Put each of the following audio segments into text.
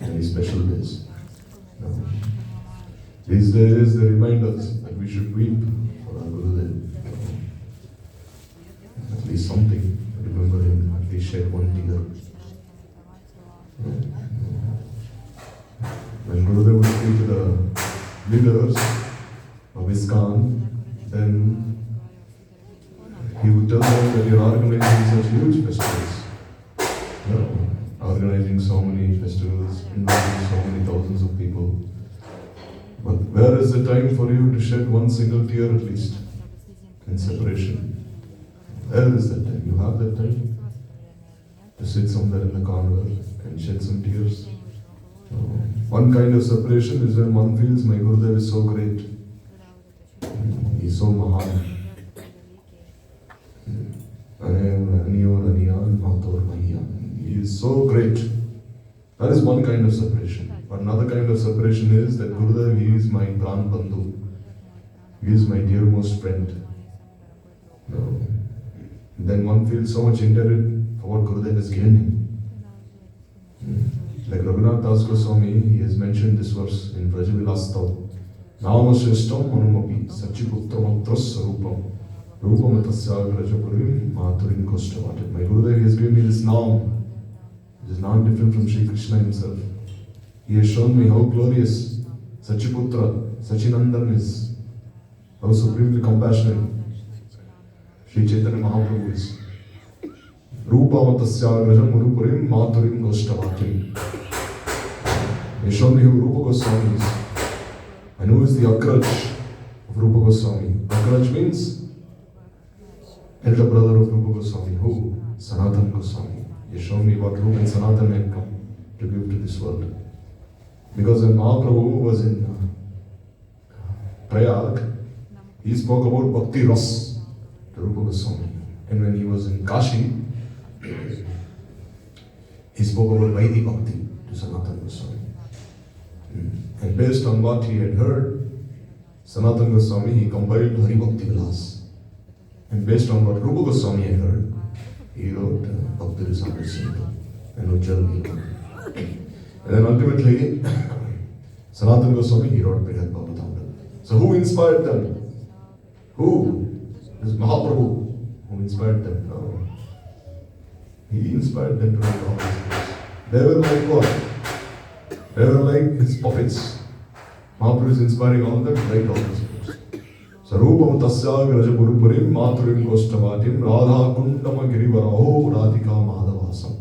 Any special days? No. These days they remind us that we should weep for our Gurudev. At least something, remember him, at least shed one tear. When Gurudev would speak to the leaders of ISKCON, then he would tell them that you're organizing such huge festivals. Organizing so many festivals, inviting so many thousands of people. But where is the time for you to shed one single tear at least in separation? Where is that time? You have that time to sit somewhere in the corner and shed some tears. One kind of separation is when one feels my Gurudev is so great. He is so Mahan. He is so great. That is one kind of separation. But another kind of separation is that Gurudev, he is my Pran Bandhav. He is my dearmost friend. Then one feels so much indebted for what Gurudev has given him. Like Raghunath Das Goswami, he has mentioned this verse in Vrajavilastav. Nama Shrishtam Manumapi Sachiputram Atras Sarupam Rupam Tasyagrajapurim Maturim Koshtavatit. My Gurudev, he has given me this Naam. It is not different from Sri Krishna himself. He has shown me how glorious Sachiputra, Sachinandan is, how supremely compassionate Sri Chaitanya Mahaprabhu is. Rupam Tasyagrajam Murupurim Maturim Goshtavatim. He has shown me who Rupa Goswami is. And who is the Agraj of Rupa Goswami? Agraj means elder brother of Rupa Goswami. Who? Sanatana Goswami. He has shown me what Rupa and Sanatana had come to give to this world. Because when Mahaprabhu was in Prayag, he spoke about Bhakti Ras to Rupa Goswami. And when he was in Kashi, he spoke about Vaidhi Bhakti to Sanatana Goswami. And based on what he had heard, Sanatana Goswami, he compiled Hari Bhakti Vilas. And based on what Rupa Goswami had heard, he wrote Bhakti Rasamrita Sindhu and Ujjal Neela. And then ultimately, Sanatana Goswami, he wrote Brihad Bhavatamrita. So who inspired them? Who? It was Mahaprabhu who inspired them. No. He inspired them to write all these books. They were like what? They were like his puppets. Mahaprabhu is inspiring all of them to write all these books. So Rupam Tasyagraja Gurupurim Maturim Koshtavatim Radha Kundama Girivaraho Radhika Madhavasam.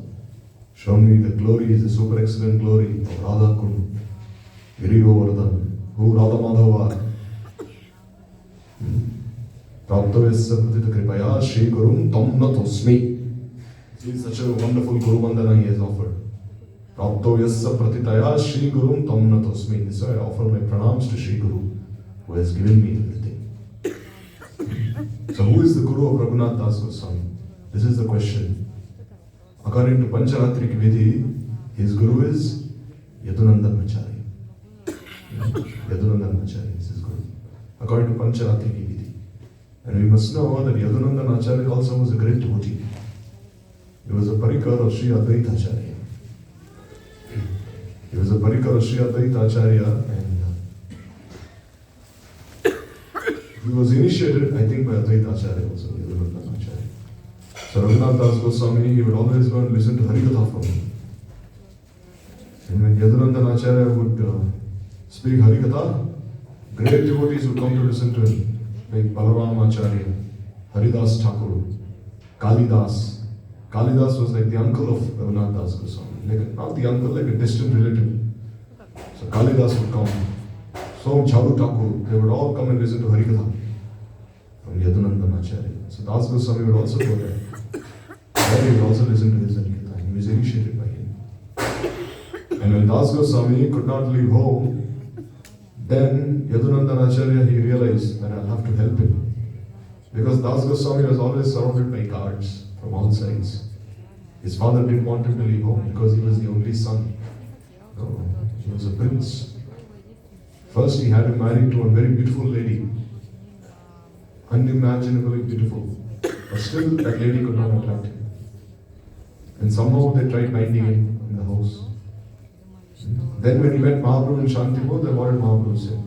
Show me the glory, the super excellent glory of Radha Kund, Giri Govardhan, who Radha Madhava. Praptavesya Pratita Kripaya Shri Gurum Tam Natosmi. See, such a wonderful Guru Vandana he has offered. Praptavesya Pratitaya Shri Gurum Tam Natosmi. This is why I offer my pranams to Shri Guru, who has given me everything. So who is the Guru of Raghunath Das Goswami? This is the question. According to Pancharatrika Vidhi, his Guru is Yadunandan Acharya. Yadunandan Acharya is his Guru. According to Pancharatrika Vidhi. And we must know that Yadunandan Acharya also was a great devotee. He was a parikar of Sri Advaita Acharya. He was a parikar of Sri Advaita Acharya, and he was initiated, I think, by Advaita Acharya also, Yadunandan Acharya. So Raghunath Das Goswami, he would always go and listen to Harikatha from him. And when Yadunandan Acharya would speak Harikatha, great devotees would come to listen to him, like Balaram Acharya, Haridas Thakur, Kalidas. Kalidas was like the uncle of Raghunath Das Goswami. Like not the uncle, like a distant relative. So Kalidas would come. So Charu Thakur, they would all come and listen to Harikatha from Yadunandan Acharya. So Das Goswami would also go there. There he would also listen to his Harikatha. He was initiated by him. And when Das Goswami could not leave home, then Yadunandan Acharya, he realized that I'll have to help him. Because Das Goswami was always surrounded by guards from all sides. His father didn't want him to leave home because he was the only son. No, he was a prince. First he had him married to a very beautiful lady. Unimaginably beautiful. But still that lady could not attract him. And somehow they tried binding him in the house. Then when he met Mahaprabhu in Shantipur, then what did Mahaprabhu say?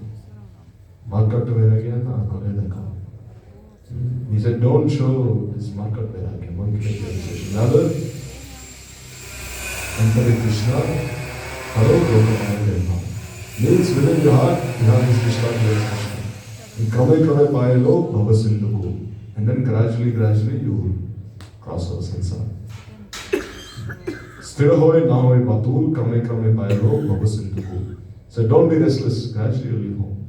Markat Vairagya na kore dekha. He said, don't show this Markat Vairagya, monkey like realization. Rather, enter Krishna, hello, Gopa. Means within your heart, you have this Krishna realization. In Krame Paye Lok, Bhava Sindhu. And then gradually you will cross over samsara. Sthira hoy na hoy batul, Krame Paye Lok, Bhava Sindhu. So don't be restless, gradually you leave home.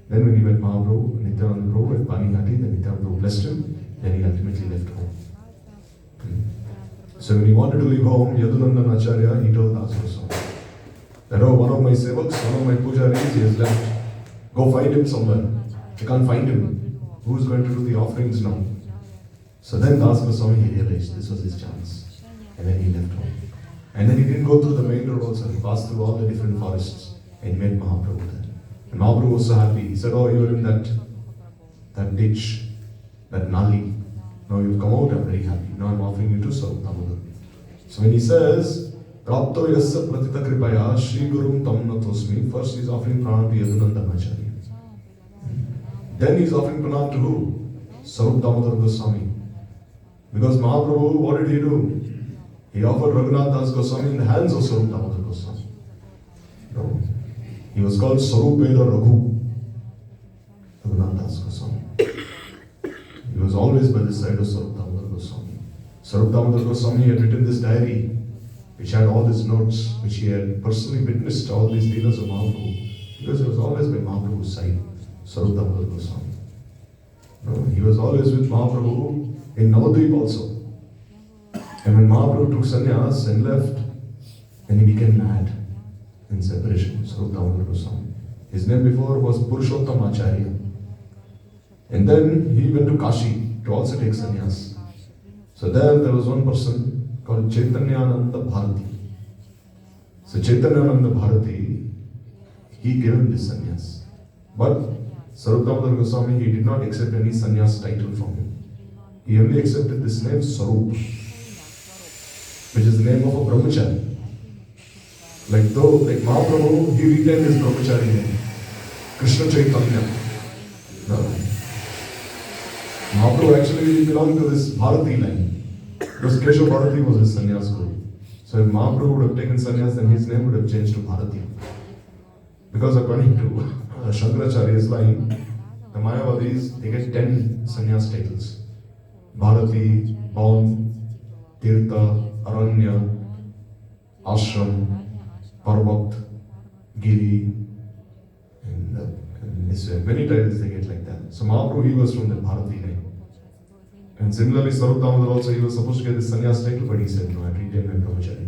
Then when he met Mahaprabhu, Nityananda Prabhu and Pani Hati, then Nityananda Prabhu blessed him, then he ultimately left home. So when he wanted to leave home, Yadunandan Acharya, he told Das Goswami that, oh, one of my sevaks, one of my pujaris, he has left. Go find him somewhere. I can't find him. Who is going to do the offerings now? So then Das Goswami, he realized this was his chance. And then he left home. And then he didn't go through the main road also. He passed through all the different forests and he met Mahaprabhu there. And Mahaprabhu was so happy. He said, oh, you were in that ditch, that nali. Now you've come out, I'm very happy. Now I'm offering you to serve Damodar. So when he says, Prapto yasya pratita kripaya Shri Gurum tam natosmi, first he's offering pranam to Yadunandan Acharya. Then he's offering pranam to who? Sarup Damodar Goswami. Because Mahaprabhu, what did he do? He offered Raghunath Das Goswami in the hands of Sarup Damodar Goswami. No. He was called Sarupeda Raghu. Raghunath Das Goswami. He was always by the side of Sarup Damodar Goswami. Sarup Damodar Goswami had written this diary which had all his notes, which he had personally witnessed all these leelas of Mahaprabhu, because he was always by Mahaprabhu's side, Sarup Damodar Goswami. No, he was always with Mahaprabhu in Navadvip also. And when Mahaprabhu took sannyas and left, then he became mad in separation, Sarup Damodar Goswami. His name before was Purushottam Acharya. And then he went to Kashi to also take sannyas. So there was one person called Chaitanyananda Bharati. So Chaitanyananda Bharati, he gave him this sannyas. But Sarup Damodar Goswami, he did not accept any sannyas title from him. He only accepted this name Sarup, which is the name of a brahmachari. Like Mahaprabhu, he retained his brahmachari name, Krishna Chaitanya. No. Mahaprabhu actually belonged to this Bharati line. Because Keshav Bharati was his sannyas guru. So if Mahaprabhu would have taken sannyas, then his name would have changed to Bharati. Because according to Shankaracharya's line, the Mayavadis, they get 10 sannyas titles. Bharati, Baun, Tirtha, Aranya, Ashram, Parvat, Giri, and this way. Many titles they get like that. So Mahaprabhu, he was from the Bharati name. And similarly, Sarup Damodar also, he was supposed to get this sannyas title, but he said, no, I retained my brahmachari.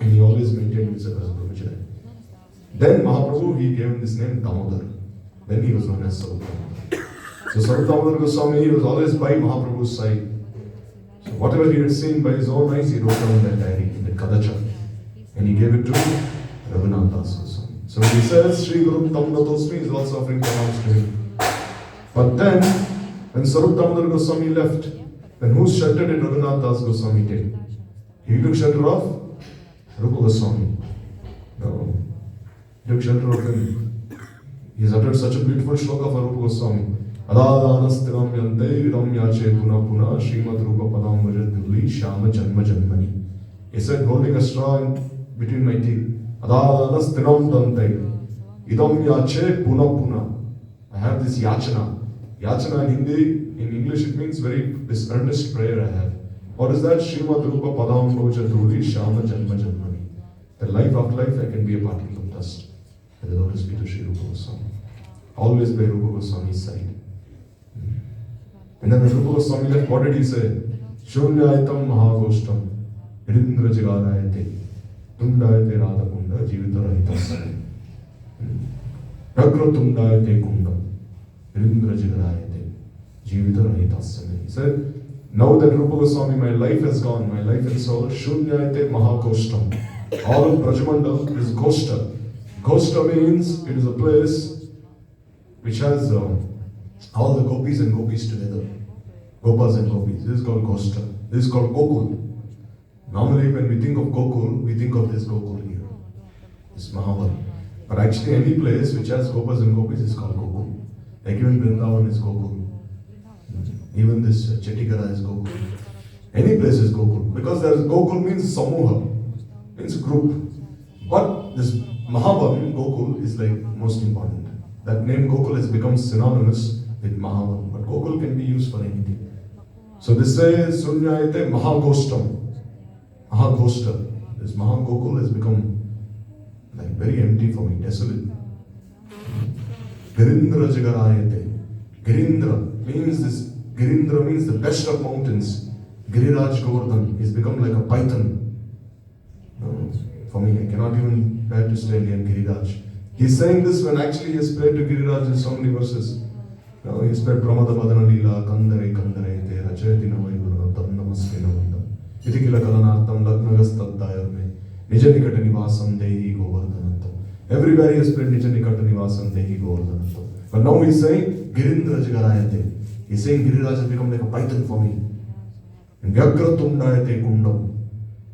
And he always maintained himself as a brahmachari. Then Mahaprabhu, he gave him this name Damodar. Then he was known as Sarup Damodar. So Sarup Damodar Goswami, he was always by Mahaprabhu's side. So whatever he had seen by his own eyes, he wrote down in that diary, in the Kadacha. And he gave it to Raghunath Das Goswami. So when he says, Shri Gurum Tam Natosmi, he is also offering pranams to him. But then, when Sarup Damodar Goswami left, then whose shelter did Raghunath Das Goswami take? He took shelter of Rupa Goswami. No. He took shelter of him. He has uttered such a beautiful shloka of Rupa Goswami. Adadanastiram yante ramyache puna puna Srimad Rupa padam vajadhuli Shama Janma Janmani. He said, holding a straw between my teeth. Adadanastiram dante idam yache puna puna. I have this yachana. Yachana in Hindi, in English it means this earnest prayer I have. What is that? Srimad Rupa Padam Bhojadhuli Shama Janma Janmani. The life after life I can be a particle of dust. And the lotus feet of Sri Rupa Goswami. Always by Rupa Goswami's side. And then when Rupa Goswami left, what did he say? Shunyaitam Mahagostam Hirindra Jigarayate Tundayate Radha Kunda Jivita Rahitasane Rakra Tundayate Kunda Hirindra Jigarayate Jivita Rahitasane. He said, now that Rupa Goswami, my life has gone, my life and soul, Shunyayate Mahagostam. All of Brajamandal is Goshta. Goshta means it is a place which has all the gopis and gopis together. Gopas and gopis. This is called Goshta. This is called Gokul. Normally when we think of Gokul, we think of this Gokul here. this Mahabharat. But actually any place which has gopas and gopis is called Gokul. Like even Vrindavan is Gokul. Even this Chettikara is Gokul. Any place is Gokul. Because there is Gokul means Samuha, means group. But this Mahabharat, Gokul, is like most important. That name Gokul has become synonymous with Mahabharat. But Gokul can be used for anything. So this says Sunyayate Mahagostam. Mahagosta. This Mahagokul has become like very empty for me, desolate. Girindra Jagarayate. Girindra means this. Girindra means the best of mountains. Giriraj Govardhan. He's become like a python. For me, I cannot even bear to stay near Giriraj. He's saying this when actually he has prayed to Giriraj in so many verses. He has prayed Pramada Madana Leela, Kandare Kandare, Te Rachayatina Vaiguna, Tam Namaskena Vandam. Itikila Kalanartam, Lagnagastattayame, Nijanikata Nivasam, Dehi Govardhanantam. Everywhere he has prayed Nijanikata Nivasam, Dehi Govardhanantam. But now he's saying Girindra Jagarayate. He's saying Giriraj has become like a python for me. And Vyagra Tundayate Kundam.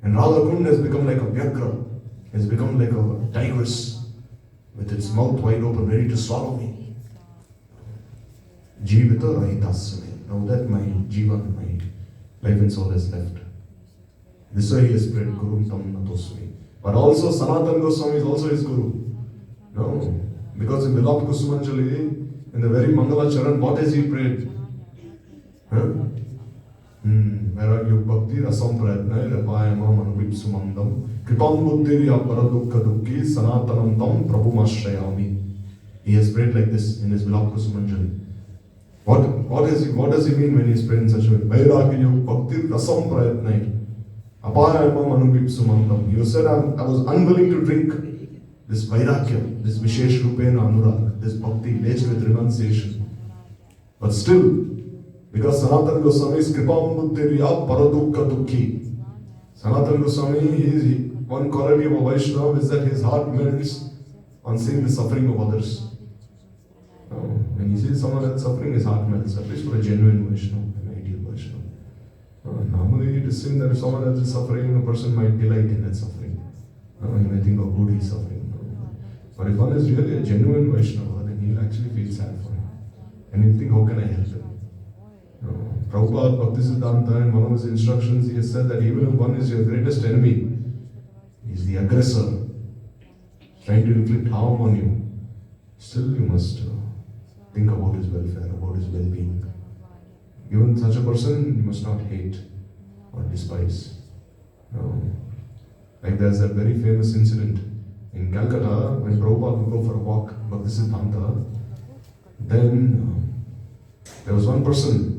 And Radha Kund has become like a Vyagra. Has become like a tigress with its mouth wide open, ready to swallow me. Jivita Rahitasame. Now that my Jivan, my life and soul has left. This way he has prayed Guru Tam Natosmi. But also Sanatana Goswami is also his Guru. No. Because in Vilap Kusumanjali, in the very Mangala Charan, what has he prayed? Vairagya Bhakti Rasam Prayatna Rapayama Manubipsu Mandam Kripam Buddhirya Paradukka Dukki Sanatanam Tam Prabhumashrayami. He has prayed like this in his Vilap Kusumanjali. What does he mean when he is praying in such a way? Vairagya Bhakti Rasam Prayatna Apayama Manubipsu Mandam. You said I was unwilling to drink this Vairagya, this Vishesh Rupena Anurag, this Bhakti laced with renunciation. But still, because Sanatana Goswami is Kripam Buddhirya Paradukka Dukki. Sanatana Goswami, one quality of a Vaishnava is that his heart melts on seeing the suffering of others. When he sees someone else suffering, his heart melts, at least for a genuine Vaishnava, an ideal Vaishnava. Normally it is seen that if someone else is suffering, a person might delight in that suffering. He may think, oh good, he's suffering. But if one is really a genuine Vaishnava, then he'll actually feel sad for him. And he'll think, how can I help him? Prabhupada Bhaktisiddhanta, in one of his instructions, he has said that even if one is your greatest enemy, he is the aggressor, trying to inflict harm on you, still you must think about his welfare, about his well-being. Given such a person, you must not hate or despise. Like there's that very famous incident in Calcutta when Prabhupada would go for a walk, Bhaktisiddhanta, then there was one person,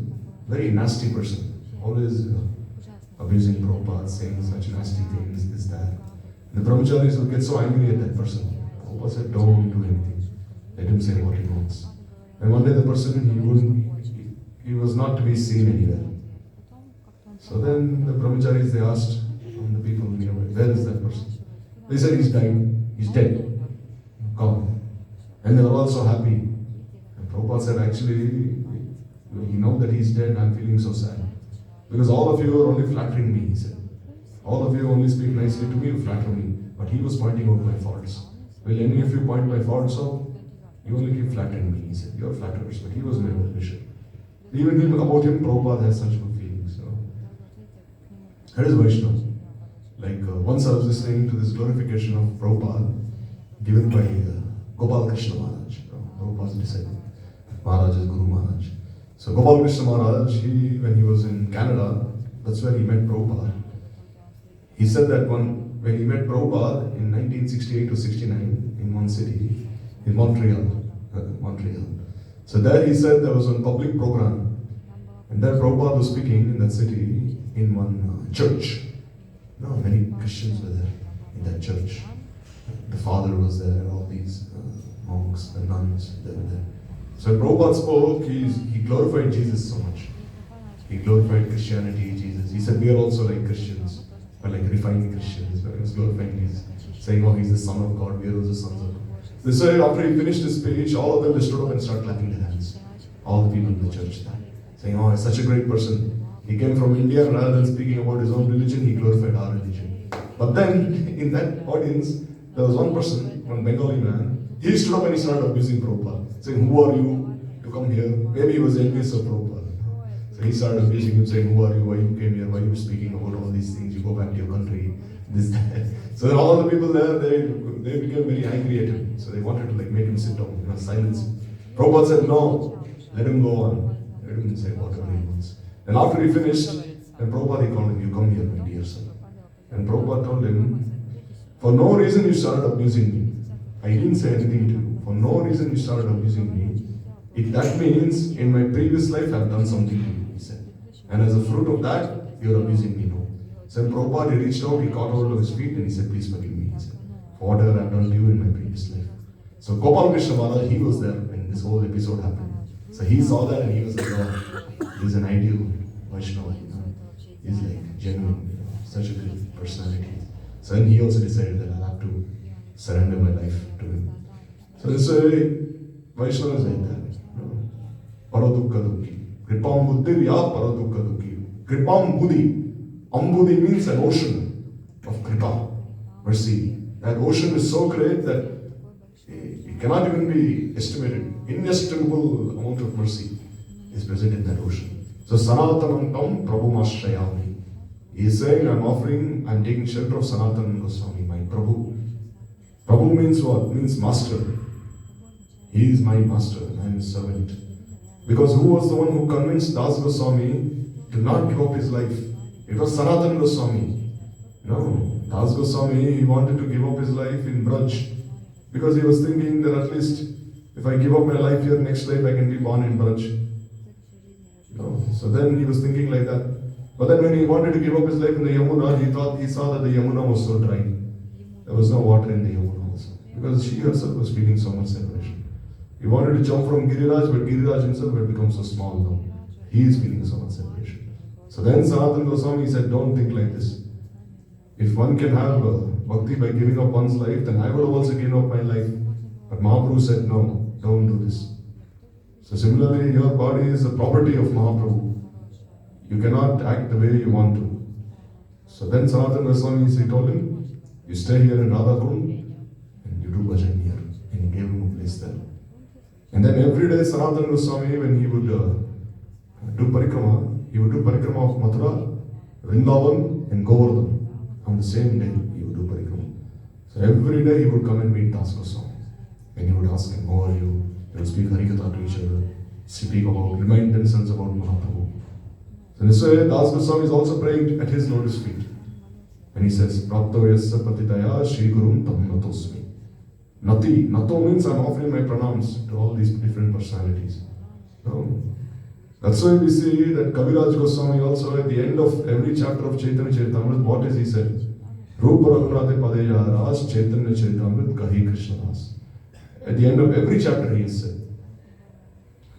very nasty person, always abusing Prabhupada, saying such nasty things, this, that. The brahmacharis would get so angry at that person. Prabhupada said, don't do anything. Let him say what he wants. And one day the person, he was not to be seen anywhere. So then the brahmacharis, they asked from the people nearby, where is that person? They said, he's died, he's dead, gone. And they were all so happy. And Prabhupada said, actually, you know that he's dead, I'm feeling so sad. Because all of you are only flattering me, he said. All of you only speak nicely to me, you flatter me. But he was pointing out my faults. Will any of you point my faults out? You only keep flattering me, he said. You're flatterers, but he was my well-wisher. Even about him, Prabhupada has such good feelings. That is Vaishnava. Like once I was listening to this glorification of Prabhupada given by Gopal Krishna Maharaj, Prabhupada's disciple. Maharaj is Guru Maharaj. So Gopal Krishna Maharaj, when he was in Canada, that's where he met Prabhupada. He said that when he met Prabhupada in 1968 or 69 in one city, in Montreal. So there he said there was a public program, and there Prabhupada was speaking in that city in one church. Many Christians were there in that church. The father was there, all these monks, the nuns, they were there. So when Prabhupada spoke, he glorified Jesus so much. He glorified Christianity, Jesus. He said we are also like Christians, but like refined Christians. But he was glorifying Jesus, saying, oh, he's the Son of God, we are also sons of God. This way, after he finished his speech, all of them stood up and started clapping their hands. All the people in the church there, saying, oh, he's such a great person. He came from India, rather than speaking about his own religion, he glorified our religion. But then, in that audience, There was one person, one Bengali man, he stood up and he started abusing Prabhupada, saying, who are you to come here? Maybe he was envious of Prabhupada. So he started abusing him, saying, who are you, why you came here, why you speaking about all these things, you go back to your country, this, that. So all the people there, they became very angry at him. So they wanted to make him sit down, silence him. Prabhupada said, no, let him go on. Let him say whatever he wants. And after he finished, then Prabhupada called him, you come here, my dear son. And Prabhupada told him, for no reason you started abusing me. I didn't say anything to you. For no reason you started abusing me. That means in my previous life I've done something to you, he said. And as a fruit of that, you're abusing me now. So Prabhupada, he reached out, he caught hold of his feet and he said, please forgive me. He said, for whatever I've done to you in my previous life. So Gopal Krishna Maharaj, he was there when this whole episode happened. So he saw that and he was like, oh, he's an ideal Vaishnava. He's like genuine, such a good personality. So then he also decided that I'll have to surrender my life to him. So this way, Vaishnava is like that. Paradukka dukki. Kripam buddhi ya paradukka dukki. Kripam buddhi. Ambudhi means an ocean of kripa, mercy. That ocean is so great that it cannot even be estimated. Inestimable amount of mercy is present in that ocean. So Sanatanam tam Prabhu Mashrayami. He is saying, I'm taking shelter of Sanatana Goswami, my Prabhu. Prabhu means what? Means master. He is my master and I am his servant. Because who was the one who convinced Das Goswami to not give up his life? It was Sanatana Goswami. No, Das Goswami, he wanted to give up his life in Braj. Because he was thinking that at least if I give up my life here, next life I can be born in Braj. No. So then he was thinking like that. But then when he wanted to give up his life in the Yamuna, he saw that the Yamuna was so dry. There was no water in the Yamuna also. Because she herself was feeling so much separation. He wanted to jump from Giriraj, but Giriraj himself had become so small now. He is feeling so much separation. So then Sanatana Goswami said, don't think like this. If one can have bhakti by giving up one's life, then I would have also given up my life. But Mahaprabhu said, no, don't do this. So similarly, your body is the property of Mahaprabhu. You cannot act the way you want to. So then Sanatana Goswami, he told him, you stay here in Radhakund and you do bhajan here. And he gave him a place there. And then every day Sanatana Goswami, when he would do parikrama of Mathura, Vrindavan and Govardhan. On the same day he would do parikrama. So every day he would come and meet Das Goswami. And he would ask him, how are you? They would speak Harikatha to each other, remind themselves about Mahaprabhu. So this way, Das Goswami is also praying at his lotus feet. And he says, Prapto yasya patitaya Shri Gurum tam natosmi. Nati. Nato means I'm offering my pranams to all these different personalities. No. That's why we see that Kaviraj Goswami also at the end of every chapter of Chaitanya Charitamrita, what has he said? Rupa Raghunathe Padeya Ras Chaitanya Charitamrita Kahi Krishnadas. At the end of every chapter he has said,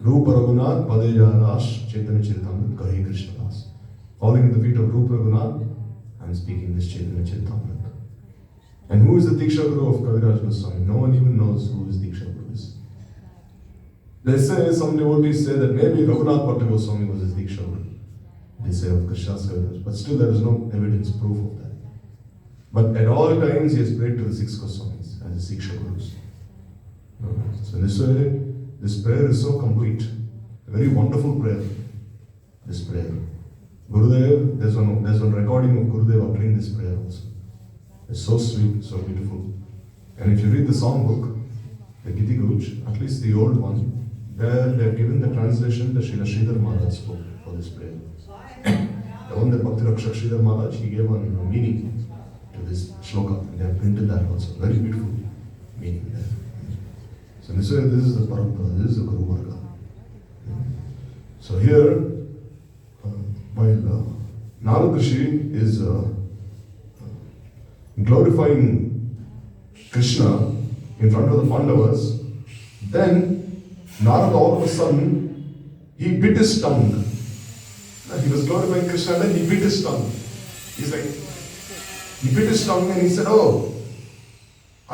Rupa Raghunath Padeya Ras Chaitanya Charitamrita Kahi Krishnadas. Falling at the feet of Rupa Raghunath, I am speaking this Chaitanya Charitamrita. And who is the Diksha Guru of Kaviraj Goswami? No one even knows who his Diksha Guru is. They say, some devotees say that maybe Raghunath Bhatta Goswami was his Diksha Guru. They say of Krishna's Kaviraj, but still there is no evidence, proof of that. But at all times he has prayed to the 6 Goswamis as his Diksha Gurus. So in this way, this prayer is so complete. A very wonderful prayer. This prayer. Gurudev, there's one recording of Gurudev uttering this prayer also. It's so sweet, so beautiful. And if you read the song book, the Giti Guruj, at least the old one, there they have given the translation that Srila Sridhar Maharaj spoke for this prayer. The one that Bhakti Rakshak Sridhar Maharaj, he gave one meaning to this shloka. And they have printed that also. Very beautiful meaning there. So this is the parampara, this is the Guru Marga. So here, while Narad Rishi is glorifying Krishna in front of the Pandavas, then Narada all of a sudden, he bit his tongue. He was glorifying Krishna and then he bit his tongue. He's like, he bit his tongue and he said, oh,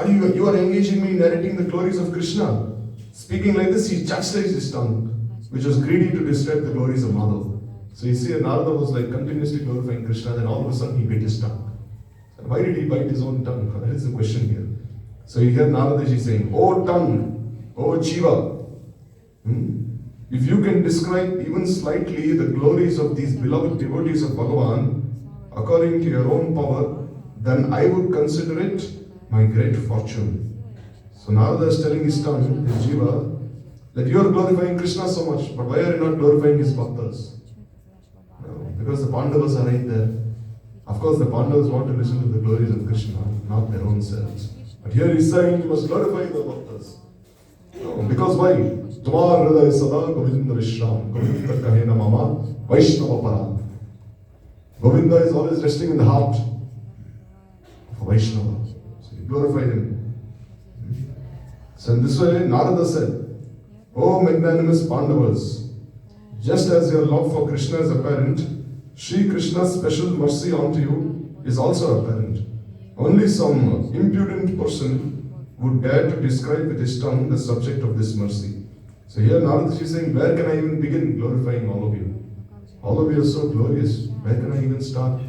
you are engaging me in narrating the glories of Krishna. Speaking like this, he chastised his tongue, which was greedy to describe the glories of Madhav. So you see, Narada was like continuously glorifying Krishna, then all of a sudden he bit his tongue. So why did he bite his own tongue? That is the question here. So you hear Naradaji saying, "Oh tongue, oh Jiva, if you can describe even slightly the glories of these beloved devotees of Bhagavan according to your own power, then I would consider it my great fortune." So Narada is telling his tongue, his Jiva, that you are glorifying Krishna so much, but why are you not glorifying his bhaktas? No, because the Bandhavas are right there. Of course, the Bandhavas want to listen to the glories of Krishna, not their own selves. But here he's saying you must glorify the bhaktas. No, because why? Tumar hridaya sada Govinda Vishram, Govinda kahena mama Vaishnava param. Govinda is always resting in the heart of Vaishnava. So you glorify him. So in this way, Narada said, "O magnanimous Pandavas, just as your love for Krishna is apparent, Sri Krishna's special mercy unto you is also apparent. Only some impudent person would dare to describe with his tongue the subject of this mercy." So here Narada is saying, where can I even begin glorifying all of you? All of you are so glorious. Where can I even start?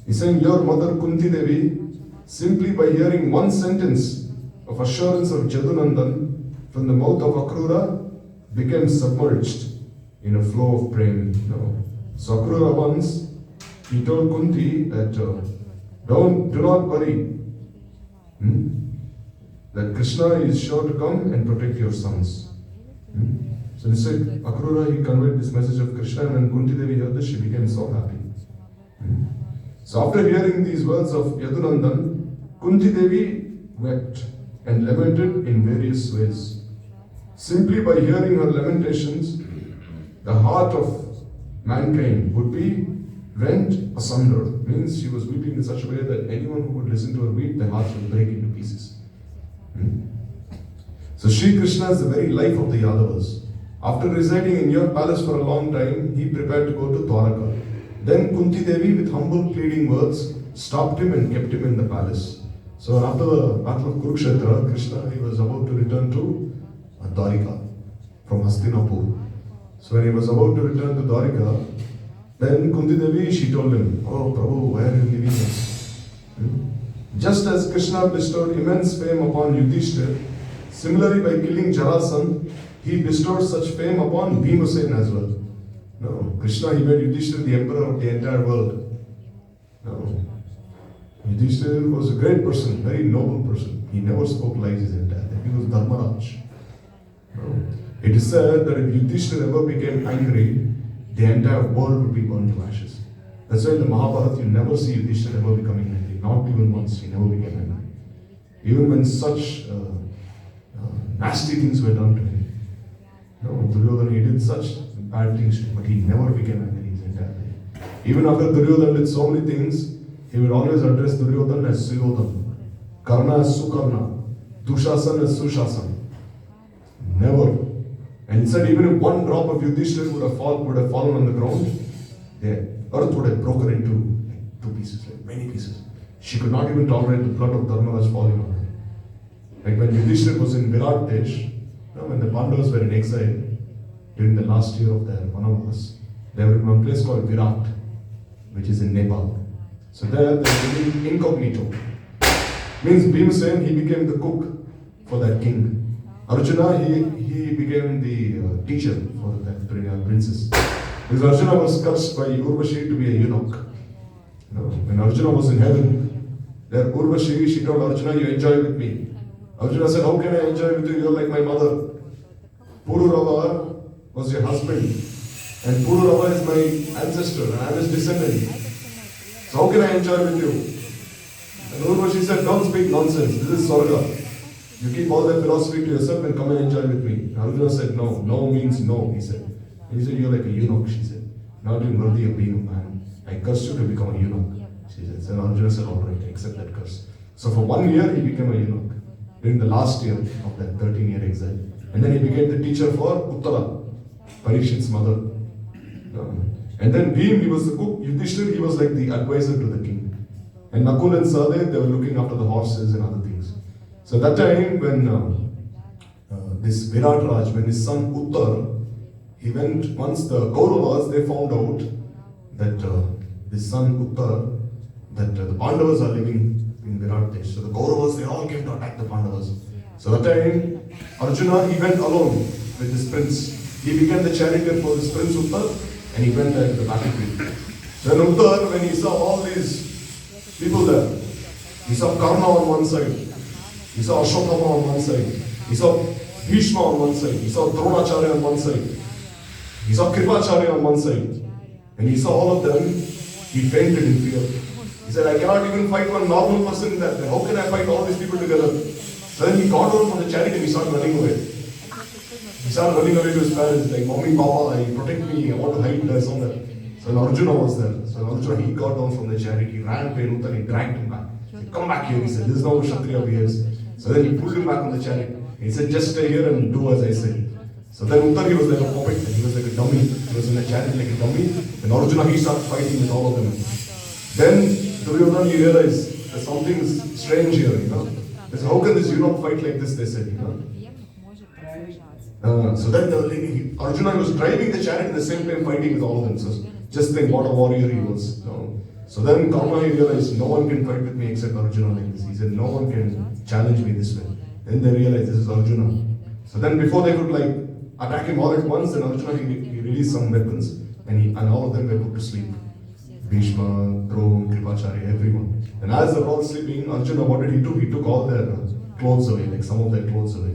He's saying, your mother Kunti Devi, simply by hearing one sentence of assurance of Jadunandan from the mouth of Akrura, became submerged in a flow of prem. No. So Akrura once, he told Kunti that do not worry, that Krishna is sure to come and protect your sons. So he said, Akrura, he conveyed this message of Krishna, and when Kunti Devi heard this, she became so happy. So after hearing these words of Yadunandan, Kunti Devi wept and lamented in various ways. Simply by hearing her lamentations, the heart of mankind would be rent asunder. Means she was weeping in such a way that anyone who would listen to her weep, their hearts would break into pieces. So Sri Krishna is the very life of the Yadavas. After residing in your palace for a long time, he prepared to go to Dwaraka. Then Kunti Devi, with humble pleading words, stopped him and kept him in the palace. So after the battle of Kurukshetra, Krishna, he was about to return to Dwarika from Hastinapur. So when he was about to return to Dwarika, then Kunti Devi, she told him, "Oh Prabhu, why are you leaving us?" Just as Krishna bestowed immense fame upon Yudhishthir, similarly by killing Jarasandha, he bestowed such fame upon Bhimasen as well. No, Krishna, he made Yudhishthir the emperor of the entire world. No. Yudhishthir was a great person, very noble person. He never spoke lies his entire life. He was Dharmaraj. No. It is said that if Yudhishthir ever became angry, the entire world would be burned to ashes. That's why in the Mahabharata you never see Yudhishthir ever becoming angry. Not even once, he never became angry. Even when such nasty things were done to him. No, Duryodhana, he did such bad things, but he never became angry his entire life. Even after Duryodhana did so many things, he would always address Duryodhana as Suyodhana, Karna as Sukarna, Dushasan as Sushasan. Never. And he said even if one drop of Yudhishthira would have fallen on the ground, the earth would have broken into two pieces, like many pieces. She could not even tolerate the blood of Dharmaraj falling on her. Like when Yudhishthira was in Virat Desh, when the Pandavas were in exile during the last year of their Vanavas, they were in one place called Virat, which is in Nepal. So there they were living incognito. Means Bhimasen, he became the cook for that king. Arjuna, he became the teacher for that princess. Because Arjuna was cursed by Urvashi to be a eunuch. When Arjuna was in heaven, there Urvashi, she told Arjuna, "You enjoy with me." Arjuna said, "How can I enjoy with you? You're like my mother. Pururava was your husband, and Pururava is my ancestor, and I'm his descendant. So how can I enjoy with you?" And Urvashi said, "Don't speak nonsense. This is Swarga. You keep all that philosophy to yourself and come and enjoy with me." And Arjuna said, "No. No means no," he said. And he said, "You're like a eunuch," she said. "Not even worthy of being a man. I cursed you to become a eunuch," she said. So Arjuna said, "All right, accept that curse." So for 1 year, he became a eunuch during the last year of that 13-year exile. And then he became the teacher for Uttara, Parikshit's mother. And then Bhim, he was the cook. Yudhishthir, he was like the advisor to the king. And Nakul and Sahadev, they were looking after the horses and other things. So that time when this Virat Raj, when his son Uttar, he went, once the Kauravas, they found out that this son Uttar, that the Pandavas are living in Virat Desh. So the Kauravas, they all came to attack the Pandavas. So that time, Arjuna, he went alone with his prince. He became the charioteer for this prince Uttar, and he went there to the battlefield. Then Uttar, when he saw all these people there, he saw Karna on one side, he saw Ashokama on one side, he saw Bhishma on one side, he saw Dronacharya on one side, he saw Kripacharya on one side, and he saw all of them. He fainted in fear. He said, I cannot even fight one normal person there. Then how can I fight all these people together? So then he got out from the chariot and he started running away. He started running away to his parents, like, Mommy, Papa, protect me, I want to hide there somewhere. So when Arjuna was there, he got down from the chariot, he ran to Enuta and he dragged him back. He said, come back here, he said, this is how Kshatriya behaves. So then he pulled him back on the chariot. He said, just stay here and do as I say. So then Uttar, he was like a puppet, and he was like a dummy. He was in the chariot like a dummy. And Arjuna, he started fighting with all of them. Then Duryodhana, he realized there's something strange here, They said, how can this Europe fight like this, they said, So then Arjuna was driving the chariot at the same time fighting with all of them. So just think what a warrior he was. So then Karna, he realized no one can fight with me except Arjuna like this. He said, no one can challenge me this way. Then they realized this is Arjuna. So then before they could attack him all at once, then Arjuna, he released some weapons and all of them were put to sleep. Bhishma, Drona, Kripacharya, everyone. And as they were all sleeping, Arjuna, what did he do? He took all their clothes away, like some of their clothes away.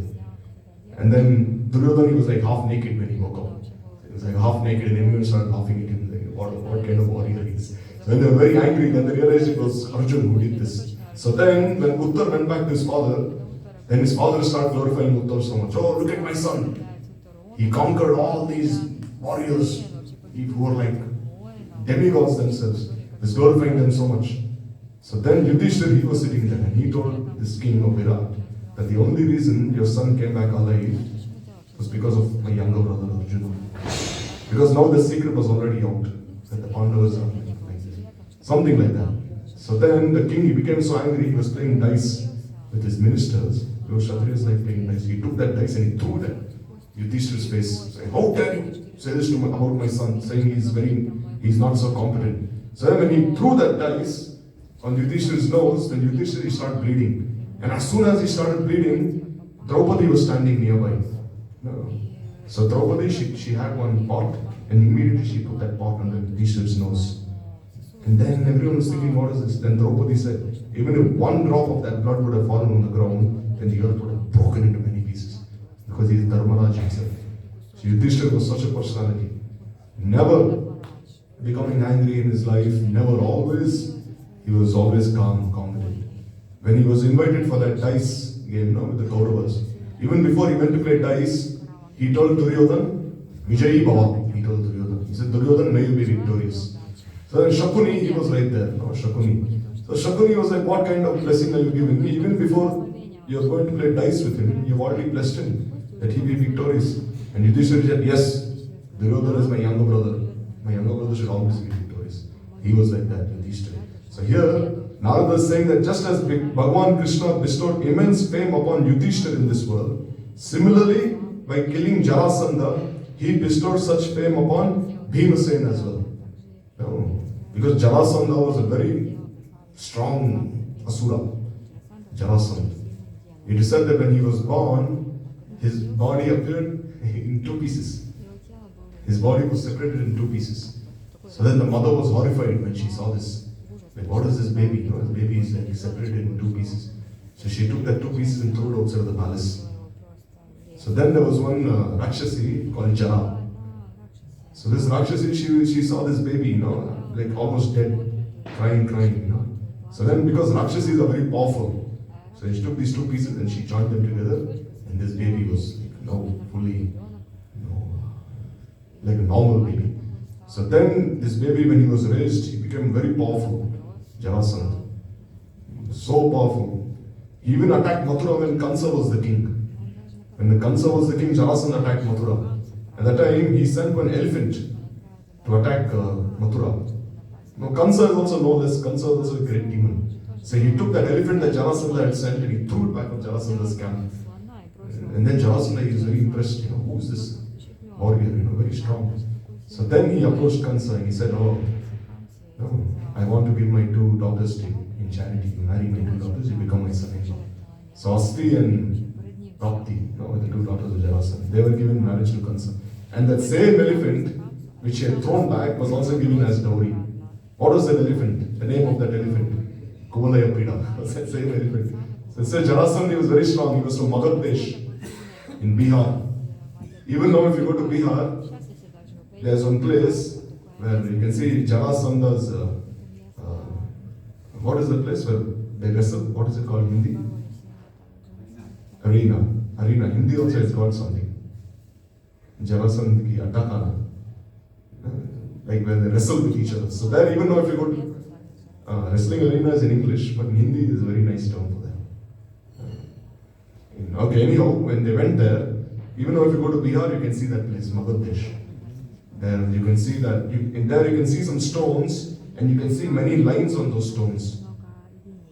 And then Duryodhana, he was like half naked when he woke up. He was like half naked and everyone started laughing at him, like, what kind of warrior he is. So when they were very angry, then they realized it was Arjuna who did this. So then when Uttar went back to his father, then his father started glorifying Uttar so much. Oh, look at my son. He conquered all these warriors who were like demigods themselves. He's glorifying them so much. So then Yudhishthira, he was sitting there and he told this king of Virat that the only reason your son came back alive was because of my younger brother Arjuna. Because now the secret was already out that the Pandavas are like this. Something like that. So then the king, he became so angry, he was playing dice with his ministers. Those Kshatriyas like playing dice. He took that dice and he threw it at Yudhishthira's face, saying, how dare you say this about my son, saying he's not so competent. So then when he threw that dice on Yudhishthira's nose, then Yudhishthira started bleeding. And as soon as he started bleeding, Draupadi was standing nearby. So Draupadi, she had one pot, and immediately she put that pot under Yudhishthira's nose. And then everyone was thinking, what is this? Then Draupadi said, even if one drop of that blood would have fallen on the ground, then the earth would have broken into many pieces. Because he is Dharmaraj himself. So Yudhishthira was such a personality. Never becoming angry in his life, never always. He was always calm, competent. When he was invited for that dice game with the Kauravas, even before he went to play dice, he told Duryodhana, Vijayi Bhava, he told Duryodhana. He said, Duryodhana, may you be victorious. So then Shakuni, he was right there, Shakuni. So Shakuni was like, what kind of blessing are you giving me? Even before you're going to play dice with him, you've already blessed him that he be victorious. And Yudhishthira said, yes, Duryodhana is my younger brother. My younger brother should always be victorious. He was like that, Yudhishthira. So here, Narada is saying that just as Bhagavan Krishna bestowed immense fame upon Yudhishthira in this world, similarly, by killing Jarasandha, he bestowed such fame upon Bhimasena as well. Because Jarasandha was a very strong Asura. Jarasandha. It is said that when he was born, his body appeared in two pieces. His body was separated in two pieces. So then the mother was horrified when she saw this. Like, what is this baby? His baby is like separated in two pieces. So she took that two pieces and threw it outside of the palace. So then there was one Rakshasi called Jara. So this Rakshasi, she saw this baby, like almost dead, crying. So then because Rakshasis are very powerful, so she took these two pieces and she joined them together, and this baby was fully, like a normal baby. So then this baby, when he was raised, he became very powerful, Jarasandha. So powerful. He even attacked Mathura when Kansa was the king. When the Kansa was the king, Jarasandha attacked Mathura. At that time, he sent one elephant to attack Mathura. Now, Kansa is also no less. Kansa was also a great demon. So he took that elephant that Jarasandha had sent and he threw it back on Jarasandha's camp. And then Jarasandha, he was very impressed. Who is this warrior? Very strong. So then he approached Kansa and he said, I want to give my two daughters to you. in charity. You marry my 2 daughters, you become my son-in-law. So Asti and Rapti, the 2 daughters of Jarasandha, they were given marriage to Kansa. And that same elephant, which he had thrown back, was also given as dowry. What was that elephant? The name of that elephant? Kuvalaya Pida. Was that same elephant. So it says Jarasandha was very strong. He was from Magadh in Bihar. Even now, if you go to Bihar, there's one place where you can see Jarasandha's. What is the place where they wrestle? What is it called in Hindi? Arena. Hindi also is called something. Jarasandha ki Atakana. Like where they wrestle with each other. So there, even though if you go to wrestling arena is in English, but in Hindi is a very nice term for them. Okay, anyhow, when they went there, even though if you go to Bihar, you can see that place, Magadh. There you can see that, in there you can see some stones, and you can see many lines on those stones.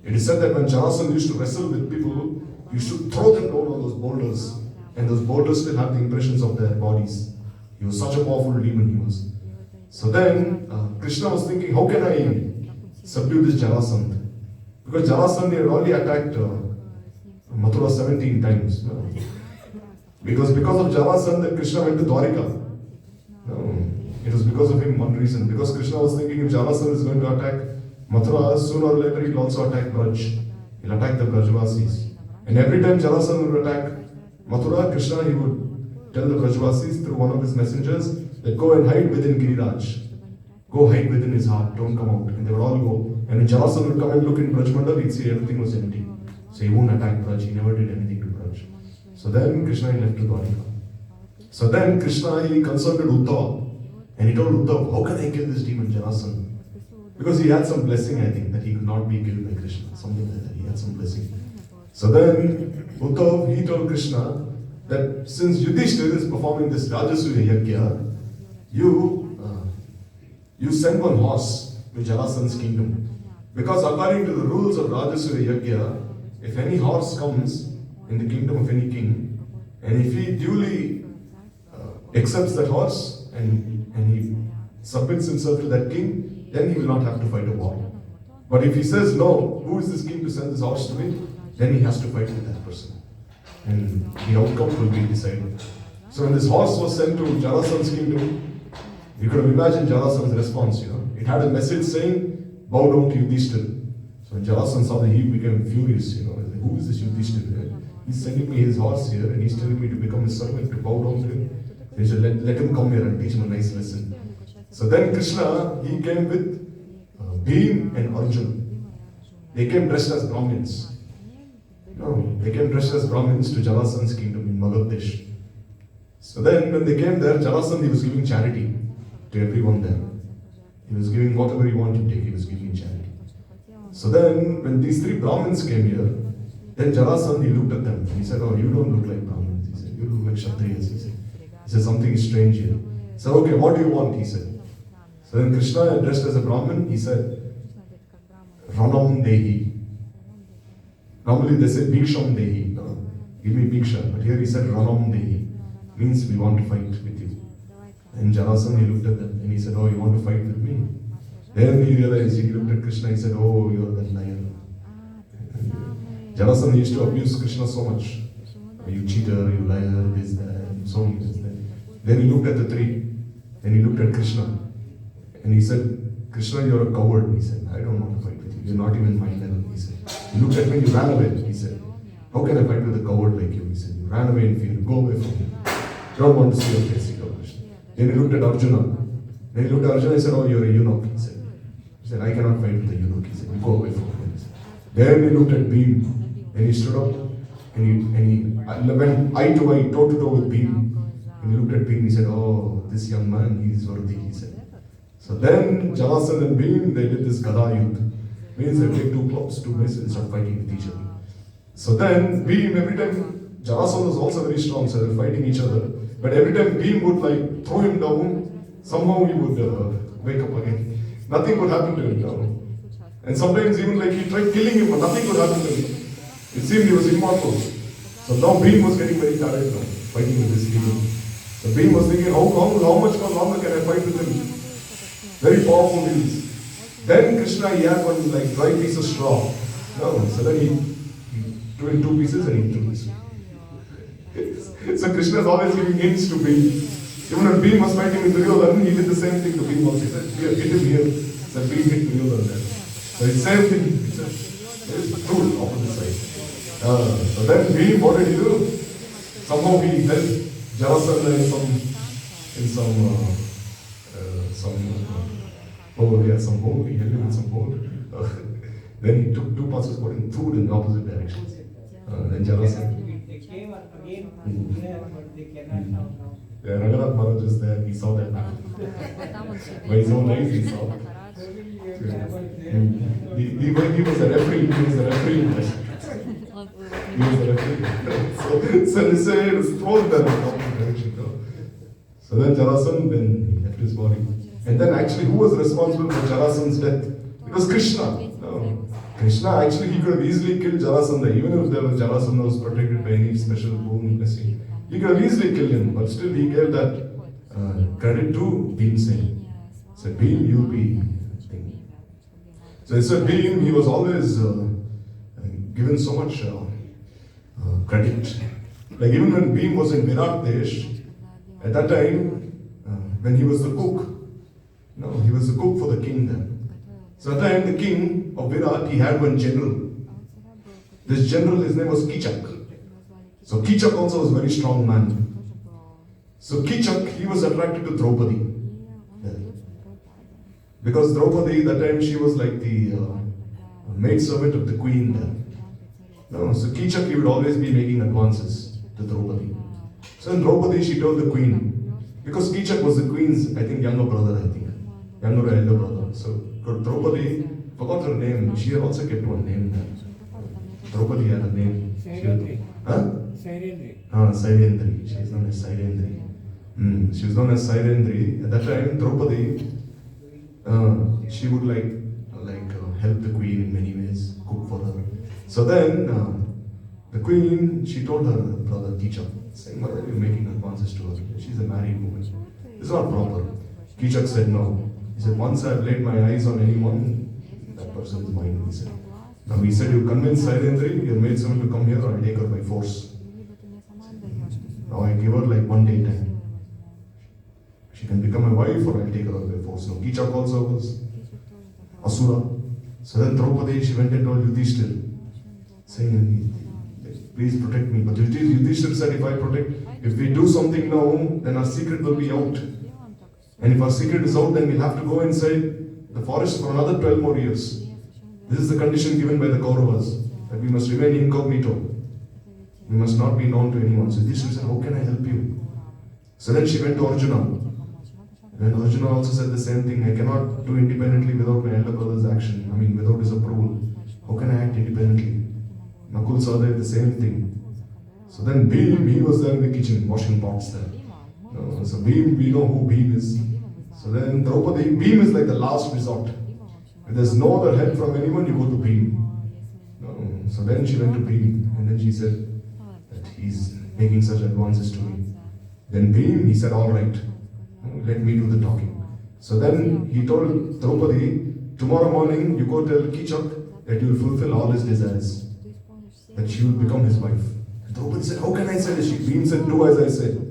It is said that when Jarasandha used to wrestle with people, he used to throw them down on those boulders, and those boulders still have the impressions of their bodies. He was such a powerful demon, he was. So then, Krishna was thinking, how can I subdue this Jarasandha? Because Jarasandha had already attacked Mathura 17 times. Because of Jarasandha, Krishna went to Dwarika. It was because of him, one reason. Because Krishna was thinking if Jarasandha is going to attack Mathura, sooner or later he'll also attack Braj. He'll attack the Brajvasis. And every time Jarasandha would attack Mathura, Krishna, he would tell the Brajvasis through one of his messengers that go and hide within Giriraj. Go hide within his heart, don't come out. And they would all go. And when Jarasandha would come and look in Brajmandal, he'd see everything was empty. So he won't attack Braj, he never did anything to Braj. So then Krishna left to Dwarika. So then Krishna, he consulted Uddhava. And he told Uddhava, how can I kill this demon Jarasandha? Because he had some blessing, I think, that he could not be killed by Krishna. Something like that, he had some blessing. So then Uddhava, he told Krishna that since Yudhishthira is performing this Rajasuya Yajna, you send one horse to Jarasandha's kingdom. Because according to the rules of Rajasuya Yajna, if any horse comes in the kingdom of any king, and if he duly accepts that horse and he submits himself to that king, then he will not have to fight a war. But if he says, no, who is this king to send this horse to me? Then he has to fight with that person. And the outcome will be decided. So when this horse was sent to Jarasandha's kingdom, you could have imagined Jarasandha's response, It had a message saying, bow down to Yudhishthira. So when Jarasandha saw that, he became furious, Who is this Yudhishthira? He's sending me his horse here and he's telling me to become his servant, to bow down to him. So he said, let him come here and teach him a nice lesson. So then Krishna, he came with Bhim and Arjun. They came dressed as Brahmins. They came dressed as Brahmins to Jarasandha's kingdom in Magadh. So then when they came there, Jarasandha, he was giving charity to everyone there. He was giving whatever he wanted to take, he was giving charity. So then when these 3 Brahmins came here, then Jarasandha, he looked at them. He said, oh, you don't look like Brahmins. He said, you look like Kshatriyas. He said, something is strange here. He said, okay, what do you want? He said. So then Krishna, dressed as a Brahmin, he said, Ranam Dehi. Normally they say Bhiksham Dehi. Give me Bhiksha. But here he said Ranam Dehi. Means we want to fight with you. And Jarasandha, he looked at them and he said, oh, you want to fight with me? Then he realized, he looked at Krishna, he said, oh, you're that liar. Jarasandha used to abuse Krishna so much. You cheater, you liar, this, that, and so many things. Then he looked at the 3. Then he looked at Krishna. And he said, Krishna, you're a coward. He said, I don't want to fight with you. You're not even my level. He said, he looked at me and you ran away. He said, how can I fight with a coward like you? He said, you ran away in fear. Go away from me. I don't want to see your face. He told Krishna. Then he looked at Arjuna. Then he looked at Arjuna and said, oh, you're a eunuch. He said, I cannot fight with a eunuch. He said, you go away from me. Then he looked at Bhim. Then he stood up and he went eye to eye, toe to toe with Bhim. And he looked at Bhim and he said, oh, this young man, he is worthy, he said. So then Jarasandha and Bhim, they did this Gada Yudh. Means they take 2 clubs, 2 maces and start fighting with each other. So then Bhim, every time, Jarasandha was also very strong, so they were fighting each other. But every time Bhim would throw him down, somehow he would wake up again. Nothing would happen to him. And sometimes even he tried killing him, but nothing would happen to him. It seemed he was immortal. So now Bhim was getting very tired now, fighting with this demon. So Bhim was thinking, how much longer can I fight with him? Very powerful he is. Then Krishna, he had one like dry piece of straw. No, so then he threw in 2 pieces and he threw this. So Krishna is always giving hints to Bhim. Even when Bhim was fighting with Duryodhana, he did the same thing to Bhim also. He said, here, hit him here. So Bhim hit Duryodhana there. So it's the same thing. It's true, opposite side. So then Bhim, what did he do? Somehow he helped Jarasandha in some hole. He held him in some hole. Then he took 2 parts of putting food in the opposite direction. Then Jarasandha. They came again there, but they cannot now. Yeah, Raghunath Maharaj is there, he saw that happen. By his own eyes, he saw. He was a referee, So he said, it was thrown there in the opposite direction. So then Jarasandha, then he left his body. And then actually, who was responsible for Jarasandha's death? It was Krishna. No. Krishna actually, he could have easily killed Jarasandha, even if Jarasandha was protected by any special boon blessing. He could have easily killed him, but still he gave that credit to Bhim Sen. So Bhim, you be thing. So it's a Bhim, he was always given so much credit. Like even when Bhim was in Virat Desh, at that time, when he was the cook, he was the cook for the king then. So at that time, the king of Virat, he had one general. This general, his name was Kichak. So Kichak also was a very strong man. So Kichak, he was attracted to Draupadi. Because Draupadi, that time she was like the maidservant of the queen there. So Kichak, he would always be making advances to Draupadi. So in Draupadi, she told the queen, because Kichak was the queen's, I think, younger brother, younger or elder brother. So Draupadi, forgot her name, she had also kept one name there. Draupadi had a name. Sairendri. She is known as Sairendri. She was known as Sairendri. At that time, Draupadi, she would help the queen in many ways, cook for her. So then, the queen, she told her brother Kichak, saying, why are you making advances to her? She's a married woman. This is not proper. Kichak said no. He said, once I've laid my eyes on anyone, that person is mine, he said. Now he said, you convince Sairendri, your maidservant to come here, or I'll take her by force. Now I give her like 1 day time. She can become my wife or I'll take her by force. Now Kichak also was Asura. So then Draupadi, she went and told Yudhishthira, saying, please protect me. But Yudhishthira said, if we do something now, then our secret will be out. And if our secret is out, then we'll have to go inside the forest for another 12 more years. This is the condition given by the Kauravas, that we must remain incognito. We must not be known to anyone. So Yudhishthira said, how can I help you? So then she went to Arjuna. And Arjuna also said the same thing. I cannot do independently without my elder brother's action. Without his approval. How can I act independently? Nakul Sahdev, the same thing. So then Bhim, he was there in the kitchen washing pots there. So Bhim, we know who Bhim is. So then Draupadi, Bhim is like the last resort. If there's no other help from anyone, you go to Bhim. So then she went to Bhim and then she said that he's making such advances to me. Then Bhim, he said, all right, let me do the talking. So then he told Draupadi, tomorrow morning you go tell Kichak that you will fulfill all his desires, that she will become his wife. And Draupadi said, how can I say this? Bhim said, do as I said.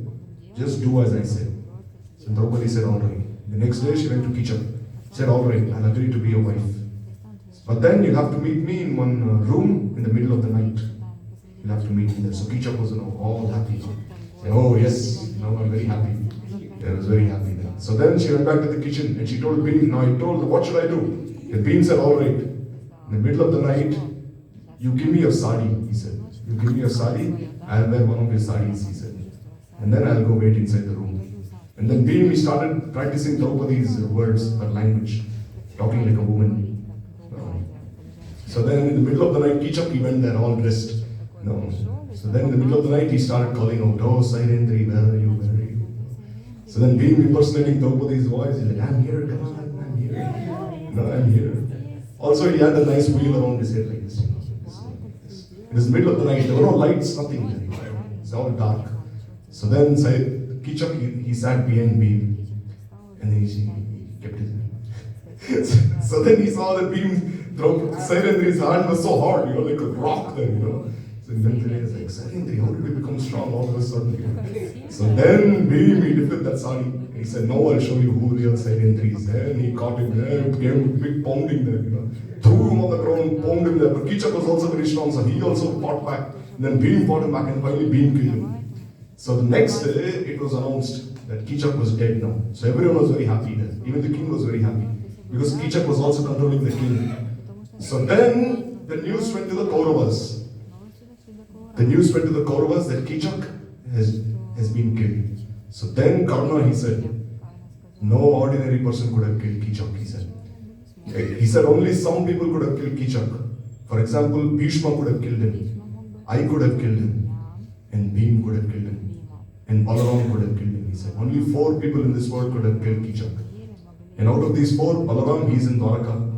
Just do as I said. So Draupadi said, all right. The next day she went to Kichak. She said, all right, I'll agree to be your wife. But then you'll have to meet me in one room in the middle of the night. You'll have to meet me there. So Kichak was all happy. Said, oh yes, I'm very happy. I was very happy then. So then she went back to the kitchen and she told Bhim, what should I do? And Bhim said, all right, in the middle of the night, you give me your sari, he said. You give me your sari, I'll wear one of your saris, he said. And then I'll go wait inside the room. And then Bhim, he started practicing Draupadi's words, her language, talking like a woman. So then in the middle of the night, Kichak, he went there all dressed. So then in the middle of the night, he started calling out, oh Sairendri, where are you, where are you? So then Bhim impersonating Draupadi's voice, he's like, I'm here, come on, I'm here. I'm here. Also, he had a nice wheel around his head like this. It was the middle of the night, there were no lights, nothing. It's all dark. So then Kichak, he sat behind Bhim. And then he kept his So then he saw the beam throw Sairendri's hand was so hard, like a rock then, So then he was like, Sairendri, how did we become strong all of a sudden? So then Bhim, he lifted that sari. He said, no, I'll show you who real Sairendri is. Then he caught him there, gave him a big pounding there, Threw him on the ground, pounded him there. But Kichak was also very strong, so he also fought back. And then Bhim fought him back and finally Bhim killed him. So the next day, it was announced that Kichak was dead now. So everyone was very happy there. Even the king was very happy. Because Kichak was also controlling the king. So then, the news went to the Kauravas. The news went to the Kauravas that Kichak has been killed. So then Karna, he said, no ordinary person could have killed Kichak, he said. He said only some people could have killed Kichak. For example, Bhishma could have killed him. I could have killed him. And Bhim could have killed him. And Balaram could have killed him, he said. Only 4 people in this world could have killed Kichak. And out of these 4, Balaram, he is in Dwaraka.